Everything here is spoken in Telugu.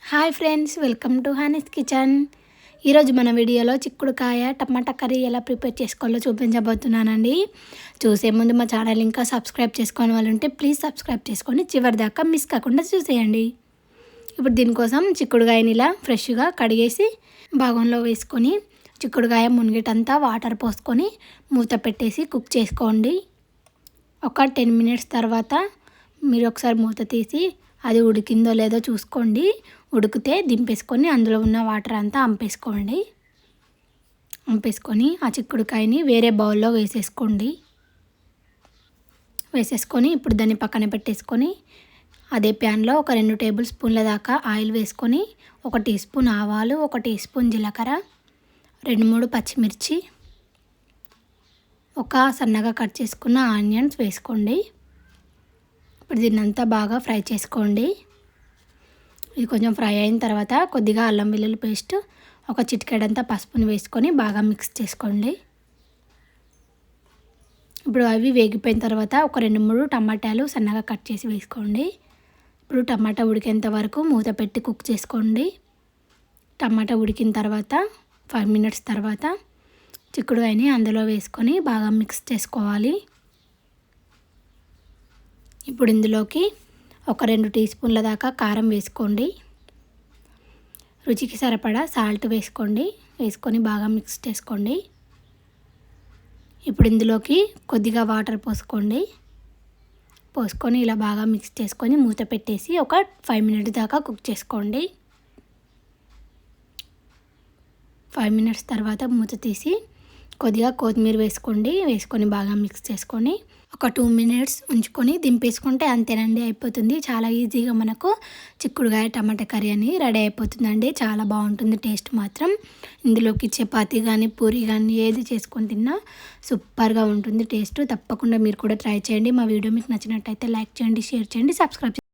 Hi friends, welcome to Honey's kitchen. ఈరోజు మన వీడియోలో చిక్కుడుకాయ టమాటా కర్రీ ఎలా ప్రిపేర్ చేసుకోవాలో చూపించబోతున్నానండి. చూసే ముందు మా ఛానల్ ఇంకా సబ్స్క్రైబ్ చేసుకునే వాళ్ళు ఉంటే ప్లీజ్ సబ్స్క్రైబ్ చేసుకొని చివరి దాకా మిస్ కాకుండా చూసేయండి. ఇప్పుడు దీనికోసం చిక్కుడుకాయని ఇలా ఫ్రెష్గా కడిగేసి భాగంలో వేసుకొని చిక్కుడుకాయ మునిగేటంతా వాటర్ పోసుకొని మూత పెట్టేసి కుక్ చేసుకోండి. ఒక 10 మినిట్స్ తర్వాత మీరు ఒకసారి మూత తీసి అది ఉడికిందో లేదో చూసుకోండి. ఉడికితే దింపేసుకొని అందులో ఉన్న వాటర్ అంతా అంపేసుకొని ఆ చిక్కుడుకాయని వేరే బౌల్లో వేసేసుకొని ఇప్పుడు దాన్ని పక్కన పెట్టేసుకొని అదే ప్యాన్లో ఒక 2 టేబుల్ స్పూన్ల దాకా ఆయిల్ వేసుకొని 1 టీ స్పూన్ ఆవాలు, 1 టీ స్పూన్ జీలకర్ర, 2-3 పచ్చిమిర్చి, ఒక సన్నగా కట్ చేసుకున్న ఆనియన్స్ వేసుకోండి. ఇప్పుడు దీన్నంతా బాగా ఫ్రై చేసుకోండి. ఇది కొంచెం ఫ్రై అయిన తర్వాత కొద్దిగా అల్లం వెల్లుల్లి పేస్ట్, ఒక చిటికెడంతా పసుపుని వేసుకొని బాగా మిక్స్ చేసుకోండి. ఇప్పుడు అవి వేగిపోయిన తర్వాత ఒక 2-3 టమాటాలు సన్నగా కట్ చేసి వేసుకోండి. ఇప్పుడు టమాటా ఉడికేంత వరకు మూత పెట్టి కుక్ చేసుకోండి. టమాటా ఉడికిన తర్వాత 5 మినిట్స్ తర్వాత చిక్కుడుకాయని అందులో వేసుకొని బాగా మిక్స్ చేసుకోవాలి. ఇప్పుడు ఇందులోకి ఒక 2 టీ స్పూన్ల దాకా కారం వేసుకోండి. రుచికి సరిపడా సాల్ట్ వేసుకొని బాగా మిక్స్ చేసుకోండి. ఇప్పుడు ఇందులోకి కొద్దిగా వాటర్ పోసుకొని ఇలా బాగా మిక్స్ చేసుకొని మూత పెట్టేసి ఒక 5 మినిట్స్ దాకా కుక్ చేసుకోండి. 5 మినిట్స్ తర్వాత మూత తీసి కొద్దిగా కొత్తిమీర వేసుకొని బాగా మిక్స్ చేసుకొని ఒక 2 మినిట్స్ ఉంచుకొని దింపేసుకుంటే అంతేనండి, అయిపోతుంది. చాలా ఈజీగా మనకు చిక్కుడుకాయ టమాటా కర్రీ అని రెడీ అయిపోతుందండి. చాలా బాగుంటుంది టేస్ట్ మాత్రం. ఇందులోకి చపాతీ కానీ పూరి కానీ ఏది చేసుకొని తిన్నా సూపర్గా ఉంటుంది టేస్ట్. తప్పకుండా మీరు కూడా ట్రై చేయండి. మా వీడియో మీకు నచ్చినట్టయితే లైక్ చేయండి, షేర్ చేయండి, సబ్స్క్రైబ్ చేయండి.